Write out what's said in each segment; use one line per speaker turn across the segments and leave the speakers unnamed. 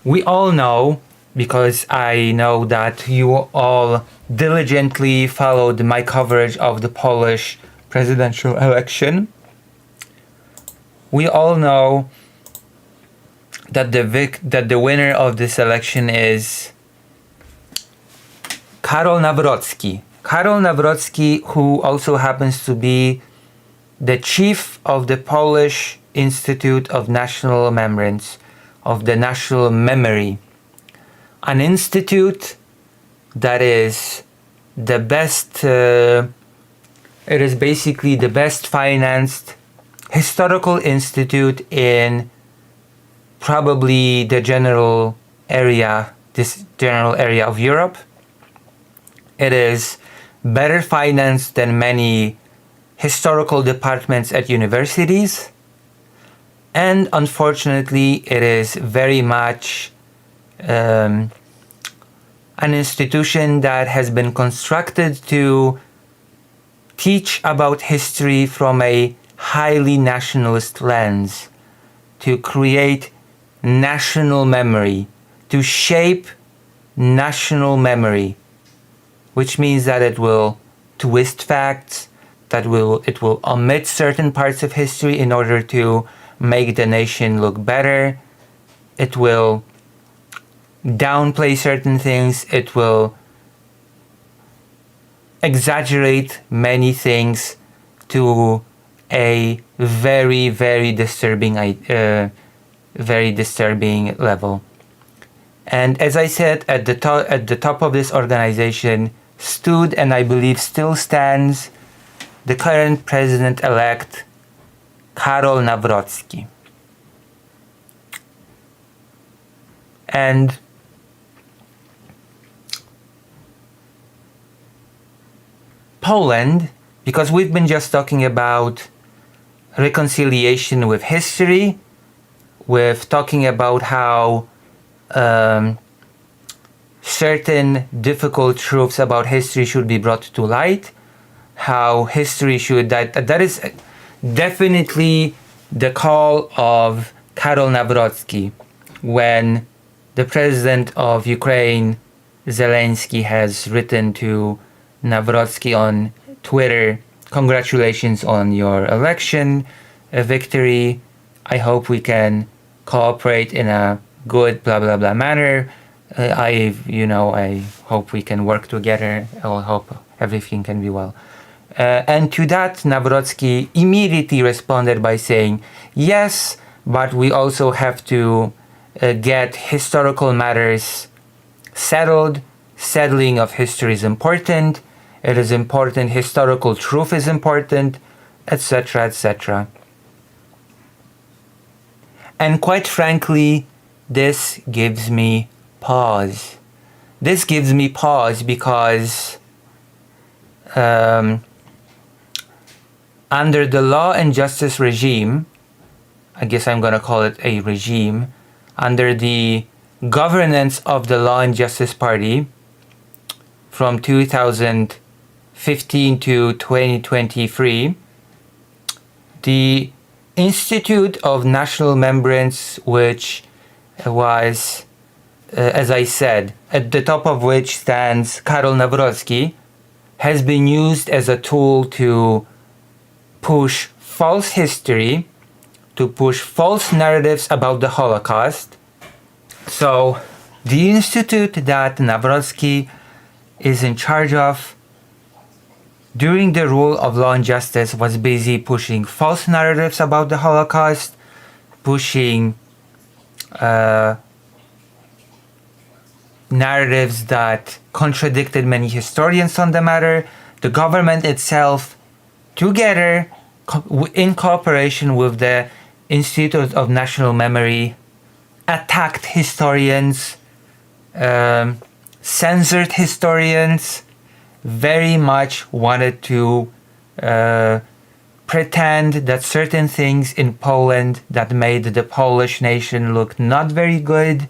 We all know, because I know that you all diligently followed my coverage of the Polish presidential election. We all know that the winner of this election is Karol Nawrocki. Karol Nawrocki, who also happens to be the chief of the Polish Institute of National Remembrance, of the National Memory, an institute that is the best, it is basically the best financed historical institute in probably this general area of Europe. It is better financed than many historical departments at universities, and unfortunately it is very much an institution that has been constructed to teach about history from a highly nationalist lens, to create national memory, to shape national memory, which means that it will twist facts, that it will omit certain parts of history in order to make the nation look better. It will downplay certain things. It will exaggerate many things to a very, very disturbing level. And as I said, at the top of this organization stood, and I believe still stands, the current president-elect Karol Nawrocki. And Poland, because we've been just talking about reconciliation with history, with talking about how certain difficult truths about history should be brought to light, how history should, that is definitely the call of Karol Nawrocki when the president of Ukraine, Zelensky, has written to Nawrocki on Twitter, "Congratulations on your election victory. I hope we can cooperate in a good blah blah blah manner. I hope we can work together. I hope everything can be well." And to that, Nawrocki immediately responded by saying, "Yes, but we also have to get historical matters settled. Settling of history is important. It is important. Historical truth is important, etc., etc." And quite frankly, this gives me pause. This gives me pause because under the law and justice regime, I guess I'm going to call it a regime, under the governance of the Law and Justice Party from 2015 to 2023, the Institute of National Remembrance, which was, as I said, at the top of which stands Karol Nawrocki, has been used as a tool to push false history, to push false narratives about the Holocaust. So the institute that Nawrocki is in charge of during the rule of law and justice was busy pushing false narratives about the Holocaust, pushing narratives that contradicted many historians on the matter. The government itself, together, in cooperation with the Institute of National Memory, attacked historians, censored historians, very much wanted to pretend that certain things in Poland that made the Polish nation look not very good,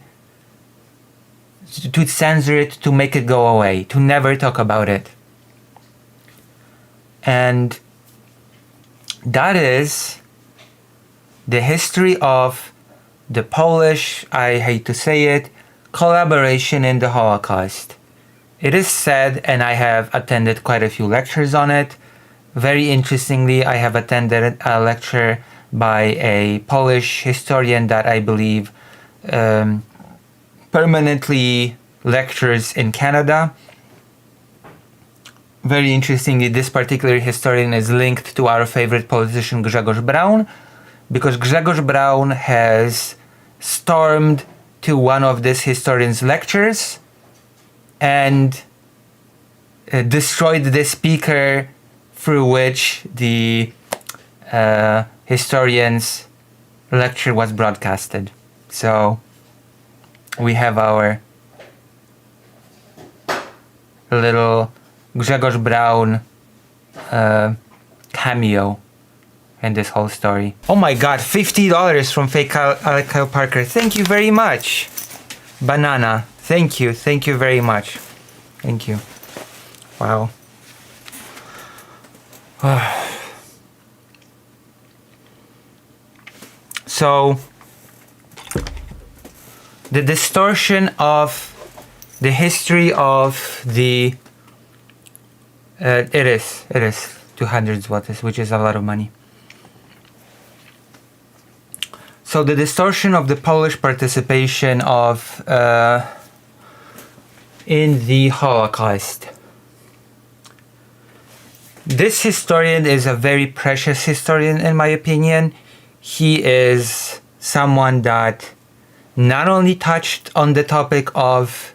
to censor it, to make it go away, to never talk about it. And that is the history of the Polish, I hate to say it, collaboration in the Holocaust. It is said, and I have attended quite a few lectures on it. Very interestingly, I have attended a lecture by a Polish historian that I believe permanently lectures in Canada. Very interestingly, this particular historian is linked to our favorite politician Grzegorz Braun, because Grzegorz Braun has stormed to one of this historian's lectures and destroyed the speaker through which the historian's lecture was broadcasted. So we have our little Grzegorz Braun cameo in this whole story. Oh my god, $50 from fake Kyle Parker. Thank you very much. Banana. Thank you very much. Thank you. Wow. So the distortion of the history of the it is 200 zlotys, which is a lot of money. So the distortion of the Polish participation of in the Holocaust. This historian is a very precious historian in my opinion. He is someone that not only touched on the topic of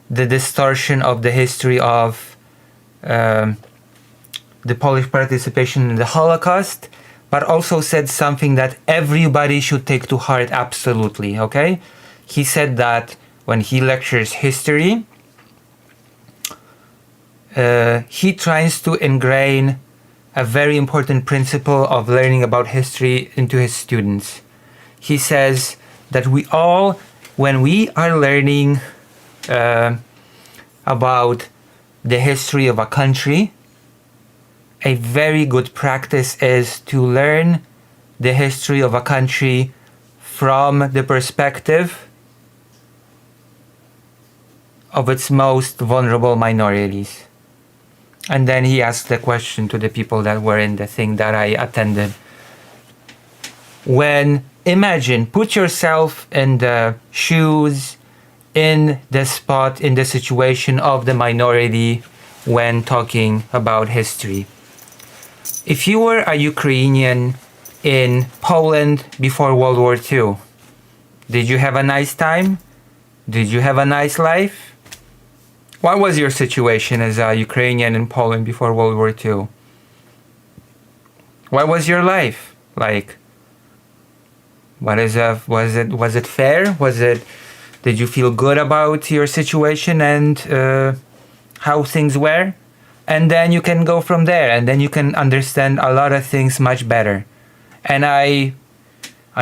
the distortion of the history of the Polish participation in the Holocaust, but also said something that everybody should take to heart absolutely, okay? He said that when he lectures history, he tries to ingrain a very important principle of learning about history into his students. He says that we all, when we are learning about the history of a country, a very good practice is to learn the history of a country from the perspective of its most vulnerable minorities. And then he asked the question to the people that were in the thing that I attended. Imagine, put yourself in the shoes, in the spot, in the situation of the minority when talking about history. If you were a Ukrainian in Poland before World War II, did you have a nice time? Did you have a nice life? What was your situation as a Ukrainian in Poland before World War II? What was your life like? Was it fair? Did you feel good about your situation and how things were? And then you can go from there, and then you can understand a lot of things much better. And I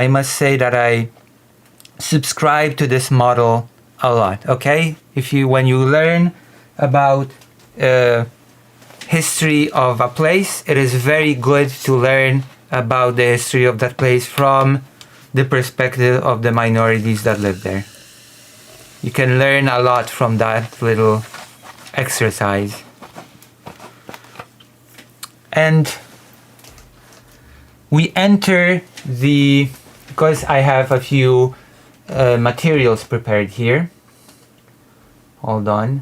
must say that I subscribe to this model a lot, okay? When you learn about history of a place, it is very good to learn about the history of that place from the perspective of the minorities that live there. You can learn a lot from that little exercise. And we enter because I have a few materials prepared here. Hold on.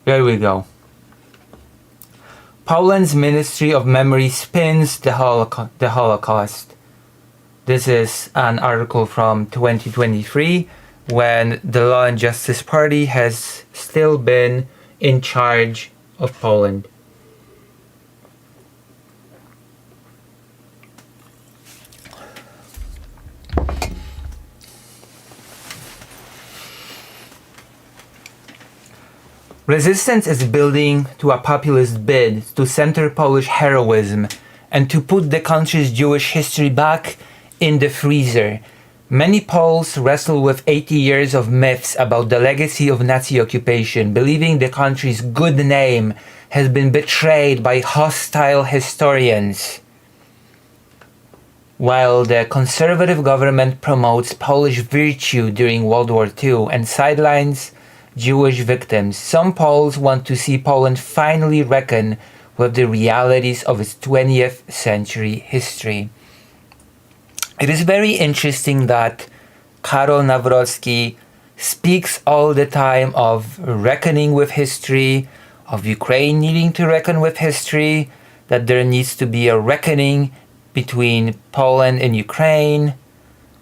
There we go. Poland's Ministry of Memory spins the Holocaust. This is an article from 2023 when the Law and Justice Party has still been in charge of Poland. Resistance is building to a populist bid to center Polish heroism and to put the country's Jewish history back in the freezer. Many Poles wrestle with 80 years of myths about the legacy of Nazi occupation, believing the country's good name has been betrayed by hostile historians. While the conservative government promotes Polish virtue during World War II and sidelines Jewish victims, some Poles want to see Poland finally reckon with the realities of its 20th century history. It is very interesting that Karol Nawrocki speaks all the time of reckoning with history, of Ukraine needing to reckon with history, that there needs to be a reckoning between Poland and Ukraine,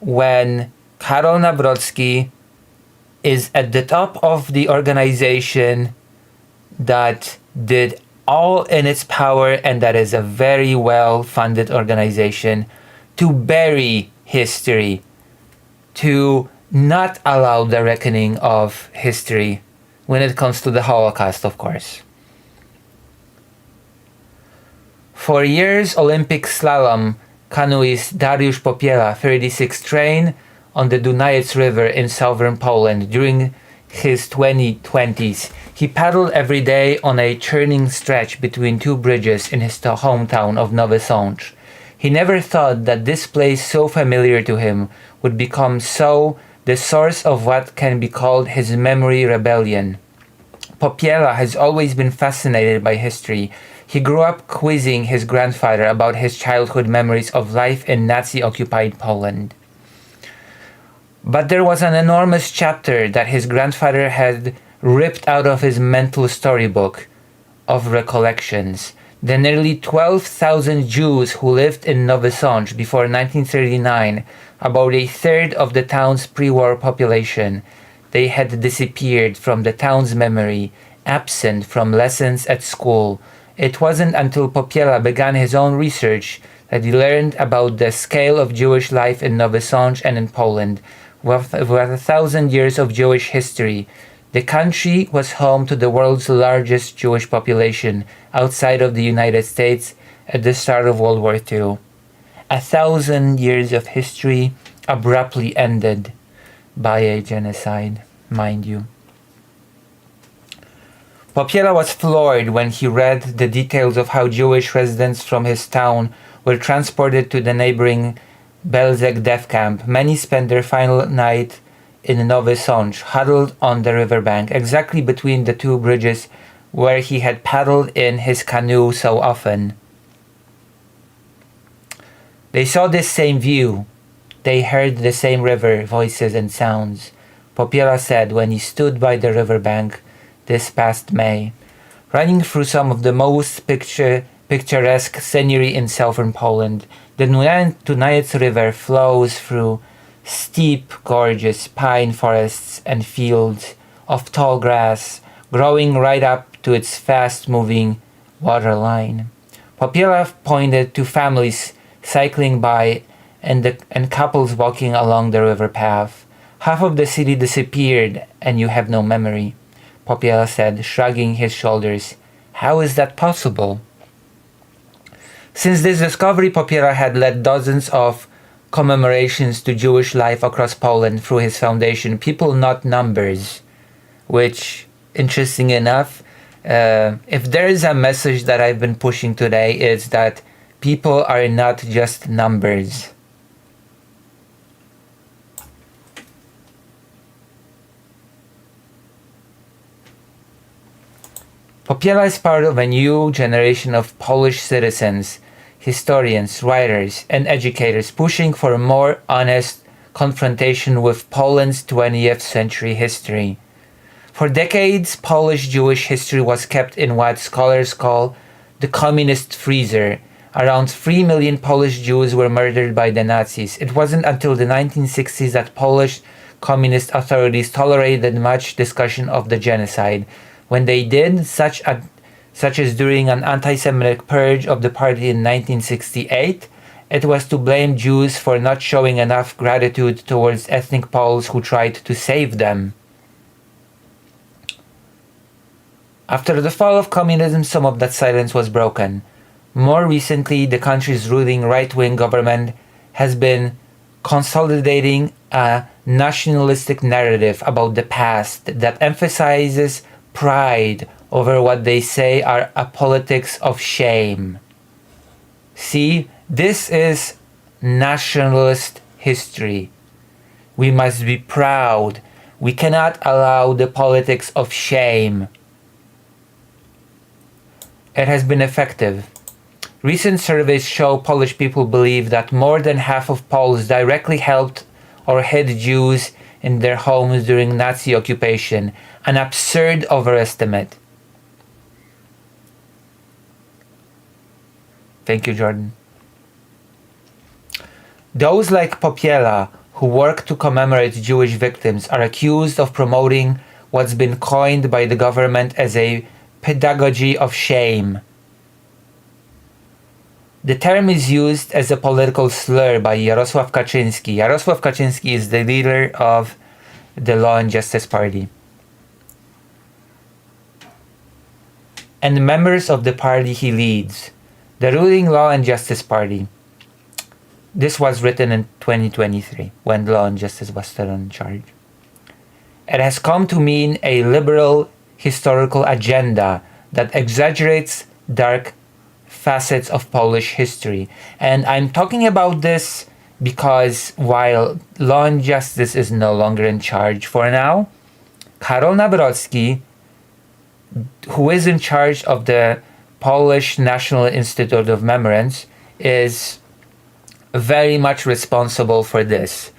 when Karol Nawrocki is at the top of the organization that did all in its power, and that is a very well-funded organization, to bury history, to not allow the reckoning of history when it comes to the Holocaust, of course. For years, Olympic slalom canoeist Dariusz Popiela, 36, trained on the Dunajec River in southern Poland during his 2020s. He paddled every day on a churning stretch between two bridges in his hometown of Nowy Sącz. He never thought that this place so familiar to him would become so the source of what can be called his memory rebellion. Popiela has always been fascinated by history. He grew up quizzing his grandfather about his childhood memories of life in Nazi-occupied Poland. But there was an enormous chapter that his grandfather had ripped out of his mental storybook of recollections. The nearly 12,000 Jews who lived in Nowy Sącz before 1939, about a third of the town's pre-war population, they had disappeared from the town's memory, absent from lessons at school. It wasn't until Popiela began his own research that he learned about the scale of Jewish life in Nowy Sącz and in Poland. With 1,000 years of Jewish history, the country was home to the world's largest Jewish population outside of the United States at the start of World War II. 1,000 years of history abruptly ended by a genocide, mind you. Popiela was floored when he read the details of how Jewish residents from his town were transported to the neighboring Belzec death camp. Many spent their final night in Nowy Sącz, huddled on the riverbank, exactly between the two bridges where he had paddled in his canoe so often. They saw this same view. They heard the same river voices and sounds, Popiela said when he stood by the riverbank this past May, running through some of the most picturesque scenery in southern Poland. The Dunajec River flows through steep, gorgeous pine forests and fields of tall grass, growing right up to its fast-moving waterline. Popiela pointed to families cycling by and couples walking along the river path. Half of the city disappeared and you have no memory, Popiela said, shrugging his shoulders. How is that possible? Since this discovery, Popiela had led dozens of commemorations to Jewish life across Poland through his foundation, People Not Numbers, which, interesting enough, if there is a message that I've been pushing today, it's that people are not just numbers. Popiela is part of a new generation of Polish citizens, historians, writers, and educators pushing for a more honest confrontation with Poland's 20th century history. For decades, Polish Jewish history was kept in what scholars call the communist freezer. Around 3 million Polish Jews were murdered by the Nazis. It wasn't until the 1960s that Polish communist authorities tolerated much discussion of the genocide. When they did, such as during an anti-Semitic purge of the party in 1968, it was to blame Jews for not showing enough gratitude towards ethnic Poles who tried to save them. After the fall of communism, some of that silence was broken. More recently, the country's ruling right-wing government has been consolidating a nationalistic narrative about the past that emphasizes pride over what they say are a politics of shame. See, this is nationalist history. We must be proud. We cannot allow the politics of shame. It has been effective. Recent surveys show Polish people believe that more than half of Poles directly helped or hid Jews in their homes during Nazi occupation, an absurd overestimate. Thank you, Jordan. Those like Popiela, who work to commemorate Jewish victims, are accused of promoting what's been coined by the government as a pedagogy of shame. The term is used as a political slur by Jarosław Kaczyński. Jarosław Kaczyński is the leader of the Law and Justice Party. And members of the party he leads, the ruling Law and Justice Party. This was written in 2023, when Law and Justice was still in charge. It has come to mean a liberal historical agenda that exaggerates dark facets of Polish history. And I'm talking about this because while Law and Justice is no longer in charge for now, Karol Nawrocki, who is in charge of the Polish National Institute of Remembrance, is very much responsible for this.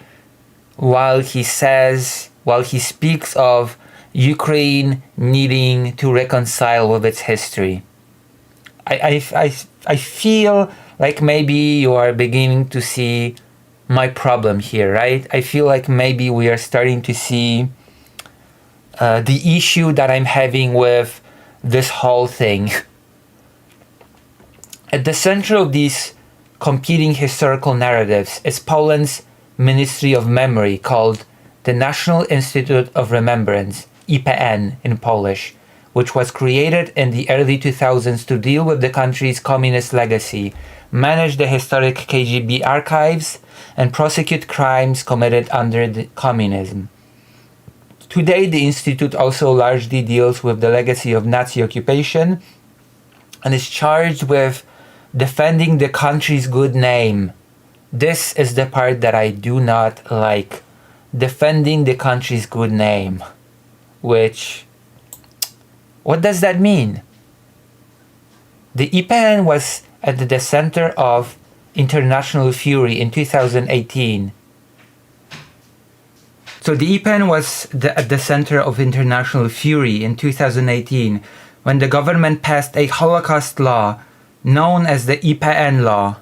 While he speaks of Ukraine needing to reconcile with its history, I feel like maybe you are beginning to see my problem here, right? I feel like maybe we are starting to see the issue that I'm having with this whole thing. At the center of these competing historical narratives is Poland's Ministry of Memory, called the National Institute of Remembrance, IPN in Polish, which was created in the early 2000s to deal with the country's communist legacy, manage the historic KGB archives, and prosecute crimes committed under the communism. Today, the institute also largely deals with the legacy of Nazi occupation and is charged with defending the country's good name. This is the part that I do not like. Defending the country's good name. Which, what does that mean? The IPN was at the center of international fury in 2018. So the IPN was at the center of international fury in 2018 when the government passed a Holocaust law known as the IPN law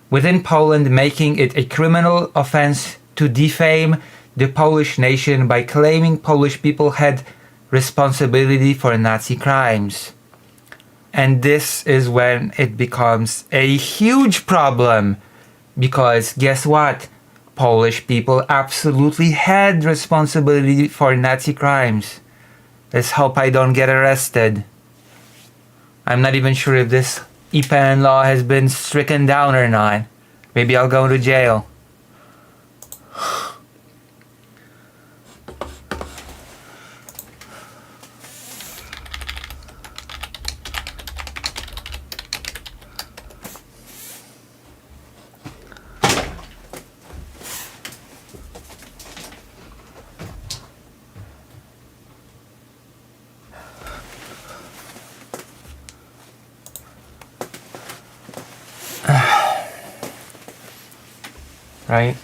within Poland, making it a criminal offense to defame the Polish nation by claiming Polish people had responsibility for Nazi crimes. And this is when it becomes a huge problem, because guess what? Polish people absolutely had responsibility for Nazi crimes. Let's hope I don't get arrested. I'm not even sure if this IPN law has been stricken down or not. Maybe I'll go to jail. Right?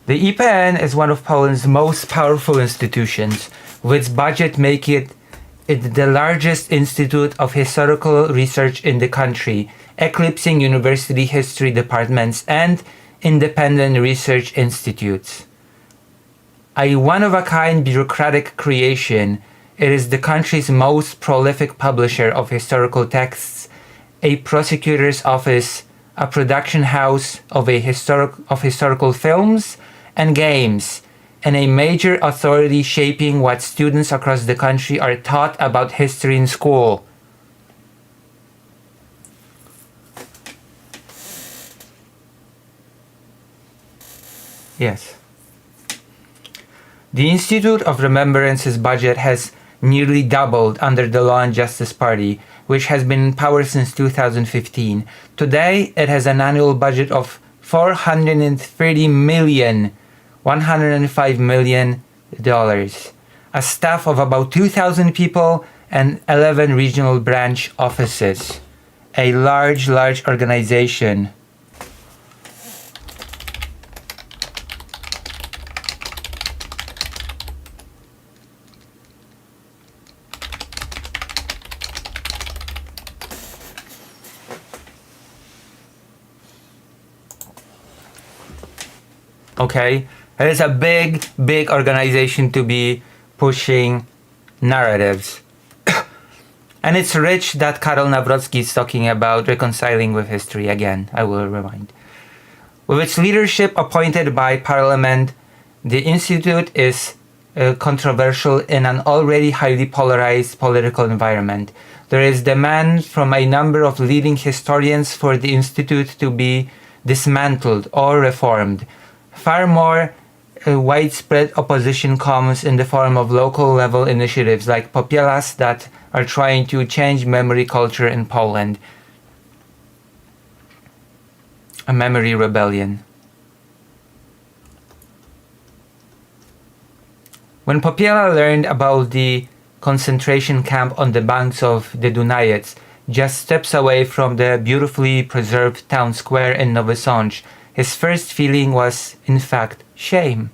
The IPN is one of Poland's most powerful institutions, with its budget making it the largest institute of historical research in the country, eclipsing university history departments and independent research institutes. A one-of-a-kind bureaucratic creation, it is the country's most prolific publisher of historical texts, a prosecutor's office, a production house of historical films and games, and a major authority shaping what students across the country are taught about history in school. Yes. The Institute of Remembrance's budget has nearly doubled under the Law and Justice Party, which has been in power since 2015. Today, it has an annual budget of $430 million, $105 million, a staff of about 2,000 people, and 11 regional branch offices. A large organization. Okay, it is a big organization to be pushing narratives. And it's rich that Karol Nawrocki is talking about reconciling with history again, I will remind. With its leadership appointed by Parliament, the Institute is controversial in an already highly polarized political environment. There is demand from a number of leading historians for the Institute to be dismantled or reformed. Far more widespread opposition comes in the form of local level initiatives like Popielas that are trying to change memory culture in Poland. A memory rebellion. When Popiela learned about the concentration camp on the banks of the Dunajec, just steps away from the beautifully preserved town square in Nowy Sącz, his first feeling was, in fact, shame.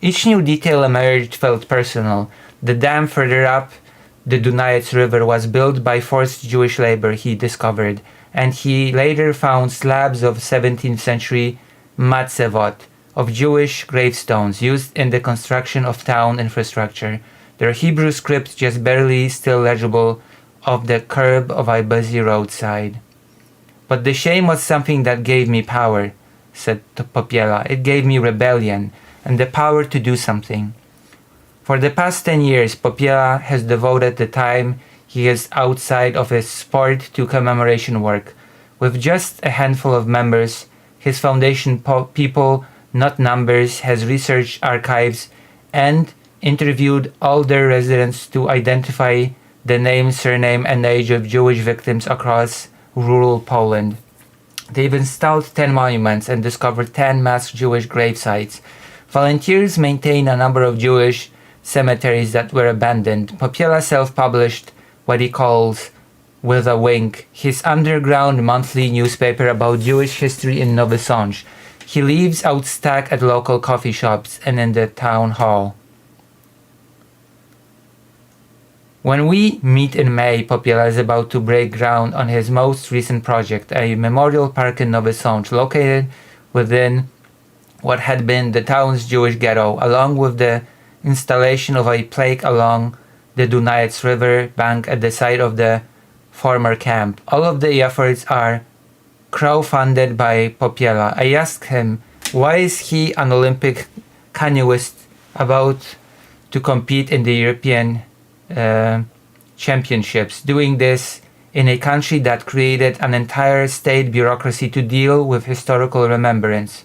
Each new detail emerged felt personal. The dam further up the Dunajec River was built by forced Jewish labor, he discovered, and he later found slabs of 17th century matzevot, of Jewish gravestones used in the construction of town infrastructure, their Hebrew script just barely still legible off the curb of a busy roadside. But the shame was something that gave me power, said Popiela. It gave me rebellion and the power to do something. For the past 10 years, Popiela has devoted the time he is outside of his sport to commemoration work. With just a handful of members, his foundation people, not numbers, has researched archives and interviewed all their residents to identify the name, surname, and age of Jewish victims across rural Poland. They've installed 10 monuments and discovered 10 mass Jewish grave sites. Volunteers maintain a number of Jewish cemeteries that were abandoned. Popiela self-published what he calls With a Wink, his underground monthly newspaper about Jewish history in Nowy Sącz. He leaves out stack at local coffee shops and in the town hall. When we meet in May, Popiela is about to break ground on his most recent project, a memorial park in Nowy Sącz, located within what had been the town's Jewish ghetto, along with the installation of a plaque along the Dunajec River bank at the site of the former camp. All of the efforts are crowdfunded by Popiela. I asked him, why is he, an Olympic canoeist, about to compete in the European championships, doing this in a country that created an entire state bureaucracy to deal with historical remembrance.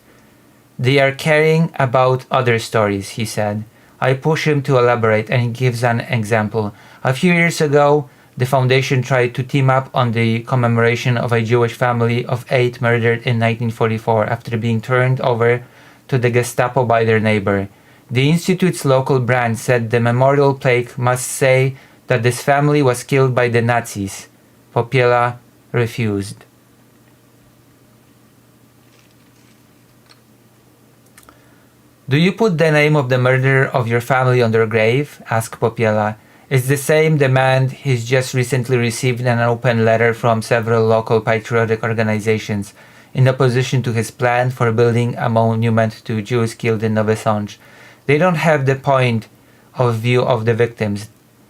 They are caring about other stories, he said. I push him to elaborate, and he gives an example. A few years ago, the foundation tried to team up on the commemoration of a Jewish family of 8 murdered in 1944 after being turned over to the Gestapo by their neighbor. The Institute's local branch said the memorial plaque must say that this family was killed by the Nazis. Popiela refused. Do you put the name of the murderer of your family on their grave? Asked Popiela. It's the same demand he's just recently received in an open letter from several local patriotic organizations in opposition to his plan for building a monument to Jews killed in Nowy Sącz. They don't have the point of view of the victims.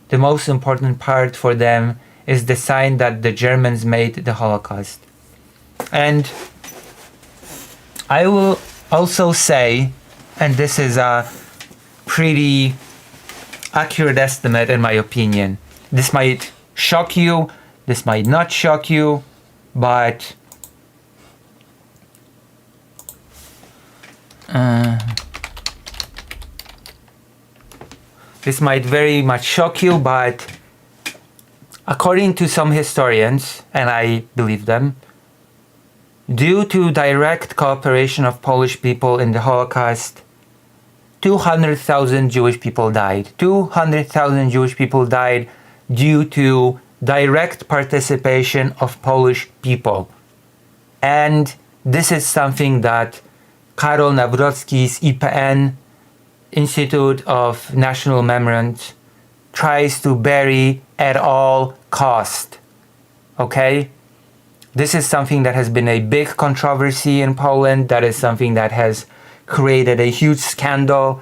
The most important part for them is the sign that the Germans made the Holocaust. And I will also say, and this is a pretty accurate estimate in my opinion, this might shock you, this might not shock you, but This might very much shock you, but according to some historians, and I believe them, due to direct cooperation of Polish people in the Holocaust, 200,000 Jewish people died. 200,000 Jewish people died due to direct participation of Polish people. And this is something that Karol Nawrocki's IPN, Institute of National Remembrance, tries to bury at all cost. Okay? This is something that has been a big controversy in Poland. That is something that has created a huge scandal.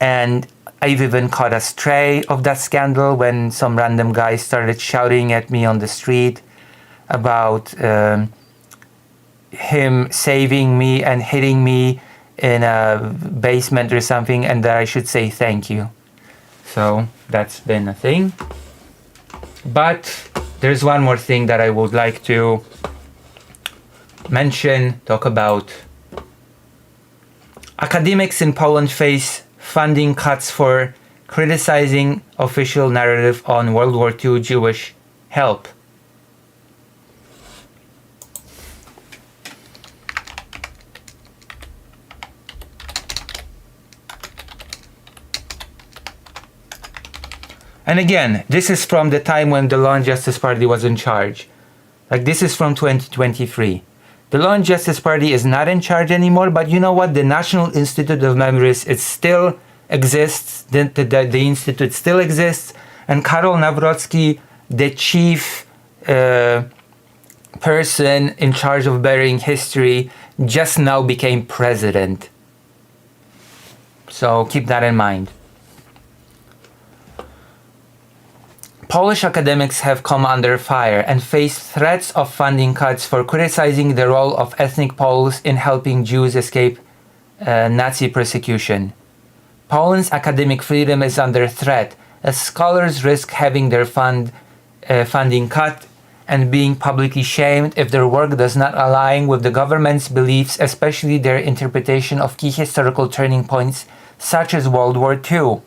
And I've even caught a stray of that scandal when some random guy started shouting at me on the street about him saving me and hitting me in a basement or something, and that I should say thank you. So that's been a thing. But there's one more thing that I would like to mention, talk about. Academics in Poland face funding cuts for criticizing official narrative on World War II Jewish help. And again, this is from the time when the Law and Justice Party was in charge. Like, this is from 2023. The Law and Justice Party is not in charge anymore, but you know what? The National Institute of Memories, it still exists. The institute still exists. And Karol Nawrocki, the chief person in charge of burying history, just now became president. So keep that in mind. Polish academics have come under fire and face threats of funding cuts for criticizing the role of ethnic Poles in helping Jews escape Nazi persecution. Poland's academic freedom is under threat as scholars risk having their funding cut and being publicly shamed if their work does not align with the government's beliefs, especially their interpretation of key historical turning points such as World War II.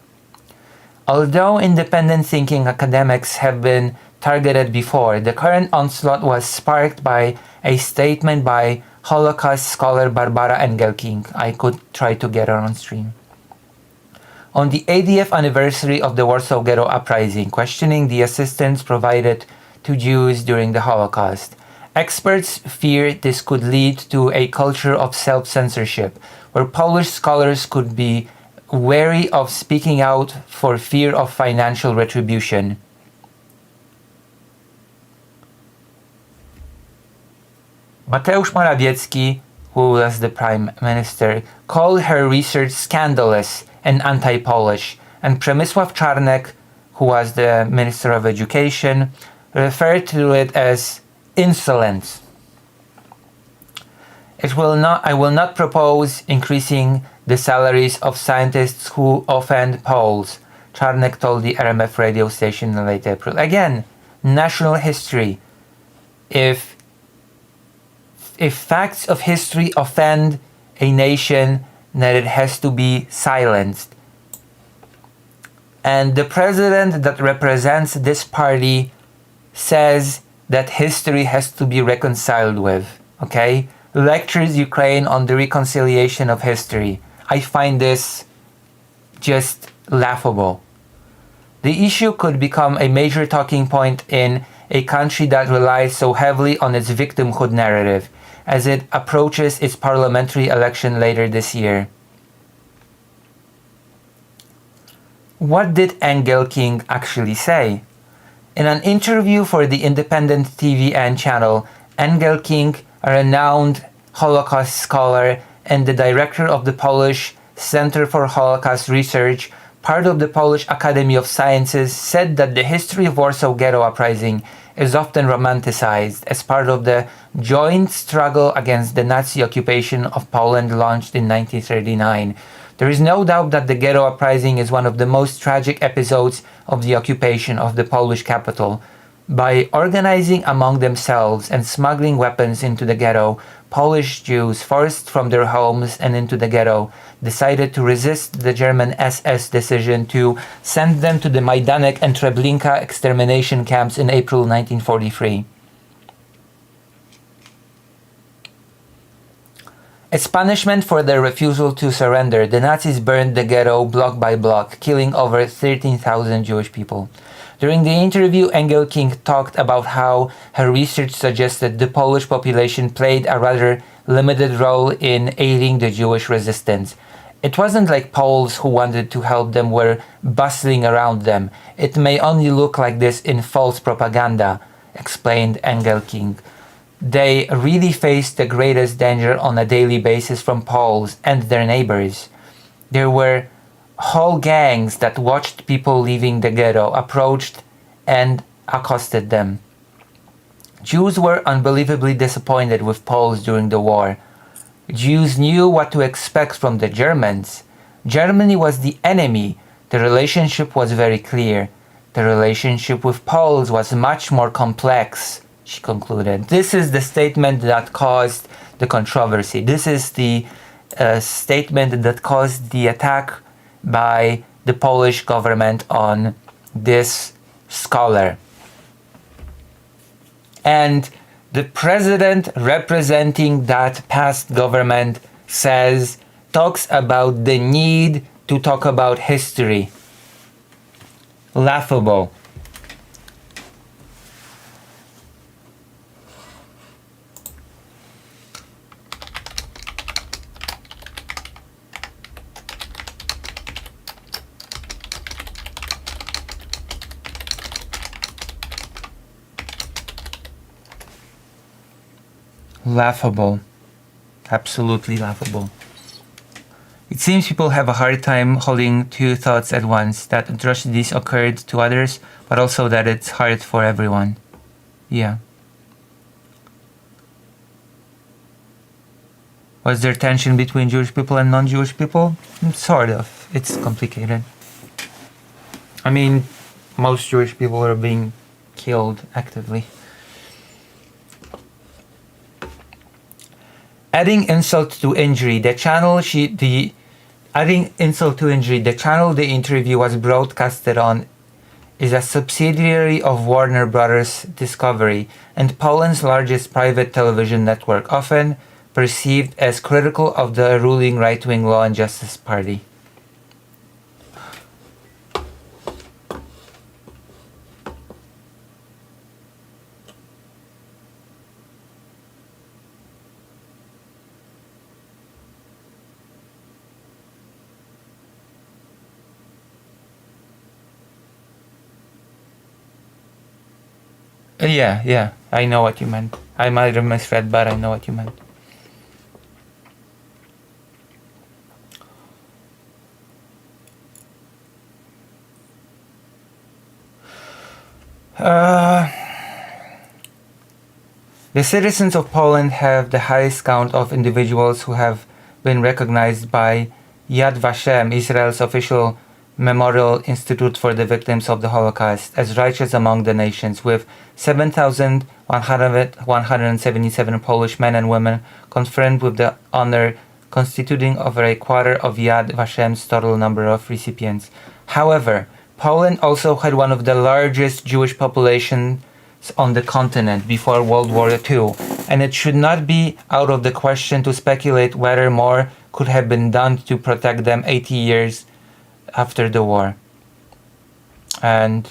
Although independent thinking academics have been targeted before, the current onslaught was sparked by a statement by Holocaust scholar Barbara Engelking. I could try to get her on stream. On the 80th anniversary of the Warsaw Ghetto Uprising, questioning the assistance provided to Jews during the Holocaust. Experts fear this could lead to a culture of self-censorship, where Polish scholars could be wary of speaking out for fear of financial retribution. Mateusz Morawiecki, who was the prime minister, called her research scandalous and anti-Polish, and Przemysław Czarnek, who was the minister of education, referred to it as insolence. I will not propose increasing the salaries of scientists who offend Poles, Czarnek told the RMF radio station in late April. Again, national history. If facts of history offend a nation, then it has to be silenced. And the president that represents this party says that history has to be reconciled with, okay? Lectures Ukraine on the reconciliation of history. I find this just laughable. The issue could become a major talking point in a country that relies so heavily on its victimhood narrative as it approaches its parliamentary election later this year. What did Engelking actually say? In an interview for the independent TVN channel, Engelking, a renowned Holocaust scholar and the director of the Polish Center for Holocaust Research, part of the Polish Academy of Sciences, said that the history of Warsaw Ghetto Uprising is often romanticized as part of the joint struggle against the Nazi occupation of Poland launched in 1939. There is no doubt that the Ghetto Uprising is one of the most tragic episodes of the occupation of the Polish capital. By organizing among themselves and smuggling weapons into the ghetto, Polish Jews forced from their homes and into the ghetto decided to resist the German SS decision to send them to the Majdanek and Treblinka extermination camps in April 1943. As punishment for their refusal to surrender, the Nazis burned the ghetto block by block, killing over 13,000 Jewish people. During the interview, Engelking talked about how her research suggested the Polish population played a rather limited role in aiding the Jewish resistance. It wasn't like Poles who wanted to help them were bustling around them. It may only look like this in false propaganda, explained Engelking. They really faced the greatest danger on a daily basis from Poles and their neighbors. There were whole gangs that watched people leaving the ghetto, approached and accosted them. Jews were unbelievably disappointed with Poles during the war. Jews knew what to expect from the Germans. Germany was the enemy. The relationship was very clear. The relationship with Poles was much more complex, she concluded. This is the statement that caused the controversy. This is the statement that caused the attack by the Polish government on this scholar. And the president representing that past government talks about the need to talk about history. Laughable. Laughable. Absolutely laughable. It seems people have a hard time holding two thoughts at once, that atrocities occurred to others, but also that it's hard for everyone. Yeah. Was there tension between Jewish people and non-Jewish people? Sort of. It's complicated. I mean, most Jewish people are being killed actively. Adding insult to injury, the channel the interview was broadcasted on is a subsidiary of Warner Brothers Discovery and Poland's largest private television network, often perceived as critical of the ruling right-wing Law and Justice Party. Yeah, I know what you meant. I might have misread, but I know what you meant. The citizens of Poland have the highest count of individuals who have been recognized by Yad Vashem, Israel's official Memorial Institute for the Victims of the Holocaust, as righteous among the nations, with 7,177 Polish men and women confirmed with the honor, constituting over a quarter of Yad Vashem's total number of recipients. However, Poland also had one of the largest Jewish populations on the continent before World War II, and it should not be out of the question to speculate whether more could have been done to protect them 80 years after the war. And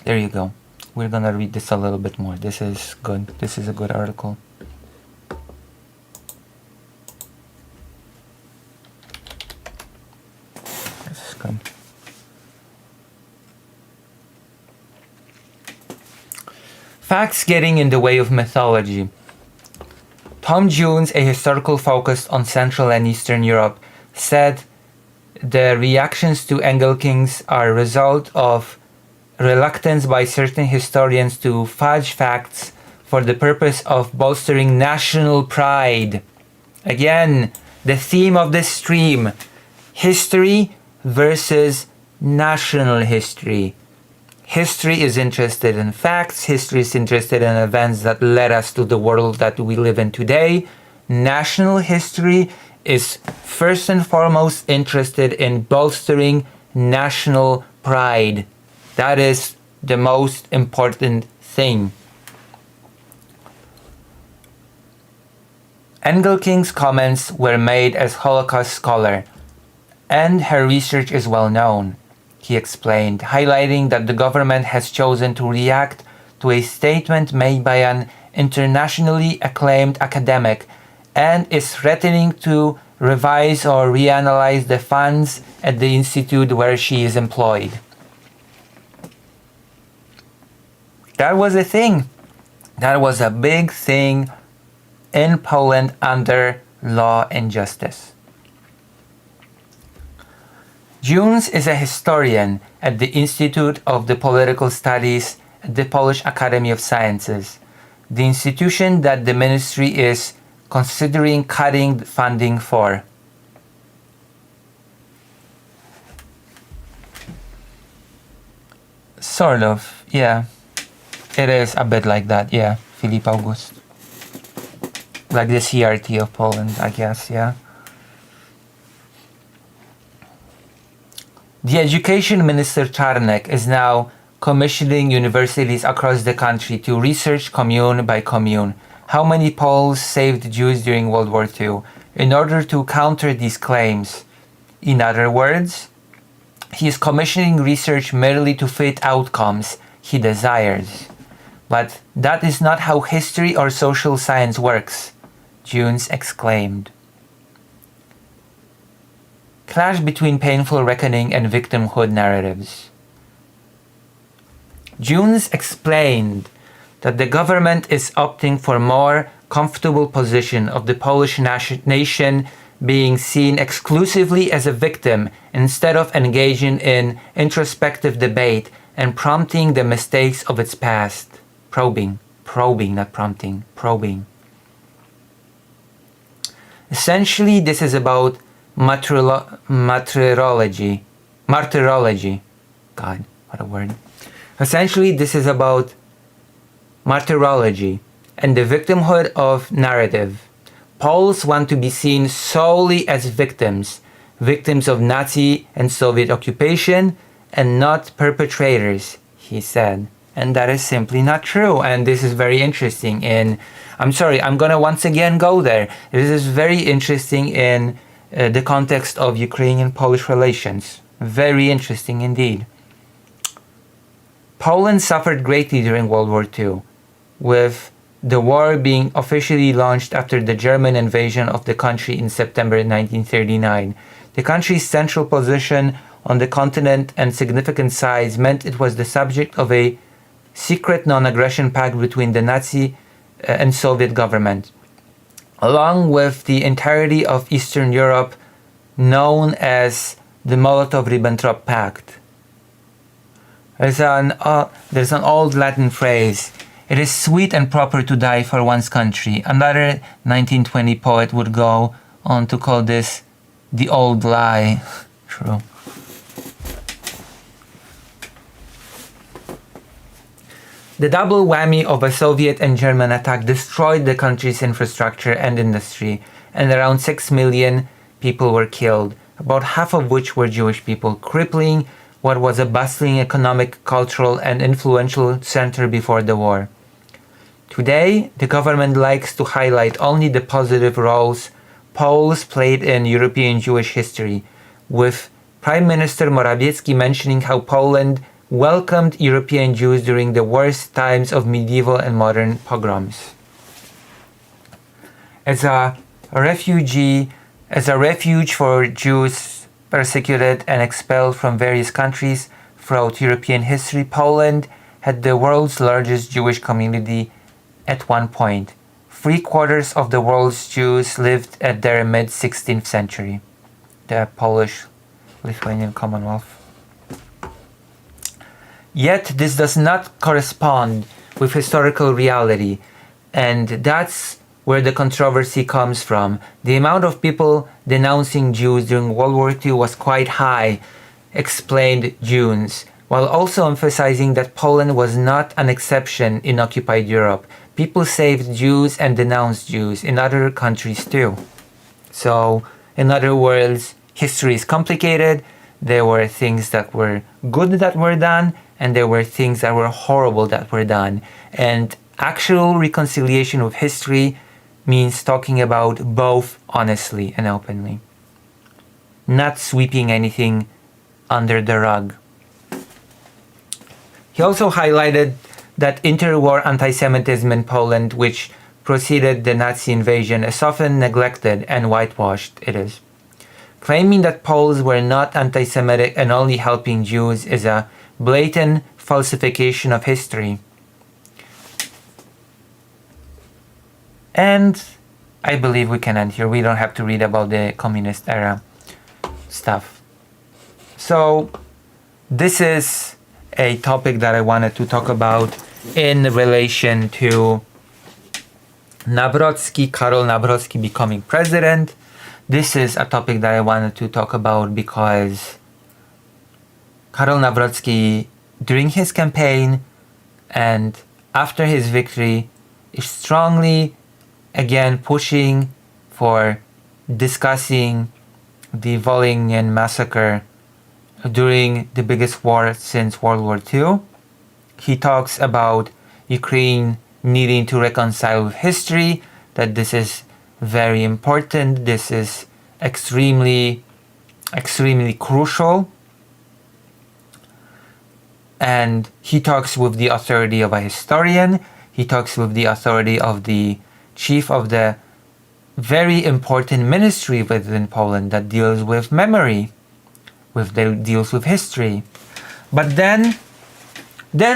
there you go. We're gonna read this a little bit more. This is good. This is a good article. This is good. Facts getting in the way of mythology. Tom Jones, a historical focus on Central and Eastern Europe, said the reactions to Engelkings are a result of reluctance by certain historians to fudge facts for the purpose of bolstering national pride. Again, the theme of this stream: history versus national history. History is interested in facts. History is interested in events that led us to the world that we live in today. national history is first and foremost interested in bolstering national pride. That is the most important thing. Engelking's comments were made as Holocaust scholar, and her research is well known, he explained, highlighting that the government has chosen to react to a statement made by an internationally acclaimed academic and is threatening to revise or reanalyze the funds at the institute where she is employed. That was a thing. That was a big thing in Poland under Law and Justice. Junes is a historian at the Institute of the Political Studies at the Polish Academy of Sciences, the institution that the ministry is considering cutting funding for. Sort of, yeah. It is a bit like that, yeah, Filip August. Like the CRT of Poland, I guess, yeah. The Education Minister Czarnek is now commissioning universities across the country to research commune by commune how many Poles saved Jews during World War II in order to counter these claims. In other words, he is commissioning research merely to fit outcomes he desires. But that is not how history or social science works, Junes exclaimed. Clash between painful reckoning and victimhood narratives. Junes explained that the government is opting for more comfortable position of the Polish nation being seen exclusively as a victim instead of engaging in introspective debate and prompting the mistakes of its past. Probing, not prompting, probing. Essentially, this is about martyrology. God, what a word. Essentially, this is about martyrology and the victimhood of narrative. Poles want to be seen solely as victims of Nazi and Soviet occupation, and not perpetrators, he said. And that is simply not true. And this is very interesting I'm gonna once again go there. This is very interesting in the context of Ukrainian-Polish relations. Very interesting indeed. Poland suffered greatly during World War II, with the war being officially launched after the German invasion of the country in September 1939. The country's central position on the continent and significant size meant it was the subject of a secret non-aggression pact between the Nazi and Soviet government, along with the entirety of Eastern Europe, known as the Molotov-Ribbentrop Pact. There's an old Latin phrase, "It is sweet and proper to die for one's country." Another 1920 poet would go on to call this the old lie. True. The double whammy of a Soviet and German attack destroyed the country's infrastructure and industry, and around 6 million people were killed, about half of which were Jewish people, crippling what was a bustling economic, cultural, and influential center before the war. Today, the government likes to highlight only the positive roles Poles played in European Jewish history, with Prime Minister Morawiecki mentioning how Poland welcomed European Jews during the worst times of medieval and modern pogroms. As a refuge for Jews persecuted and expelled from various countries throughout European history, Poland had the world's largest Jewish community at one point. 3/4 of the world's Jews lived at their mid-16th century, the Polish-Lithuanian Commonwealth. Yet this does not correspond with historical reality, and that's where the controversy comes from. The amount of people denouncing Jews during World War II was quite high, explained Junes, while also emphasizing that Poland was not an exception in occupied Europe, people saved Jews and denounced Jews in other countries too. So, in other words, history is complicated. There were things that were good that were done, and there were things that were horrible that were done. And actual reconciliation with history means talking about both honestly and openly, not sweeping anything under the rug. He also highlighted that interwar anti-Semitism in Poland, which preceded the Nazi invasion, is often neglected and whitewashed it is. Claiming that Poles were not anti-Semitic and only helping Jews is a blatant falsification of history. And I believe we can end here. We don't have to read about the communist era stuff. So this is a topic that I wanted to talk about in relation to Nawrocki, Karol Nawrocki becoming president. This is a topic that I wanted to talk about because Karol Nawrocki, during his campaign and after his victory, is strongly again pushing for discussing the Volhynian massacre during the biggest war since World War II. He talks about Ukraine needing to reconcile with history, that this is very important, this is extremely crucial. And he talks with the authority of a historian, he talks with the authority of the chief of the very important ministry within Poland that deals with memory, deals with history. But then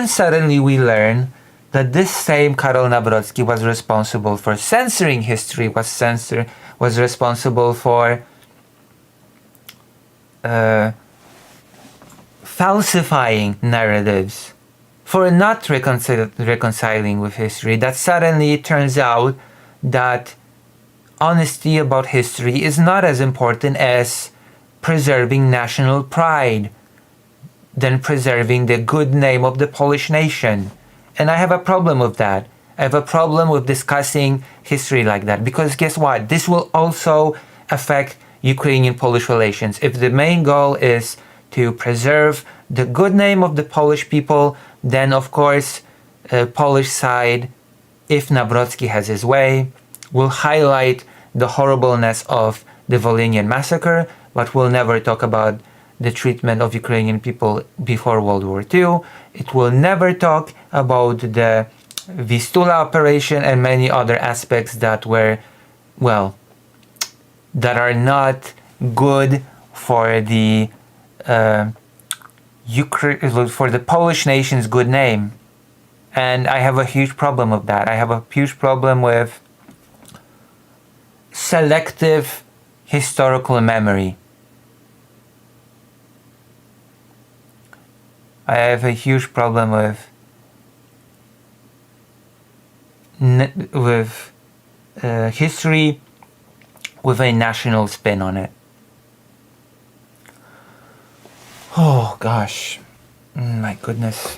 suddenly we learn that this same Karol Nawrocki was responsible for censoring history, was responsible for falsifying narratives, for not reconciling with history. That suddenly it turns out that honesty about history is not as important as preserving national pride, than preserving the good name of the Polish nation. And I have a problem with that. I have a problem with discussing history like that, because guess what? This will also affect Ukrainian-Polish relations. If the main goal is to preserve the good name of the Polish people, then of course Polish side, if Nawrocki has his way, will highlight the horribleness of the Volhynian massacre, but will never talk about the treatment of Ukrainian people before World War II. It will never talk about the Vistula operation and many other aspects that were, well, that are not good for the for the Polish nation's good name. And I have a huge problem with that. I have a huge problem with selective historical memory. I have a huge problem with history with a national spin on it. Oh gosh, my goodness.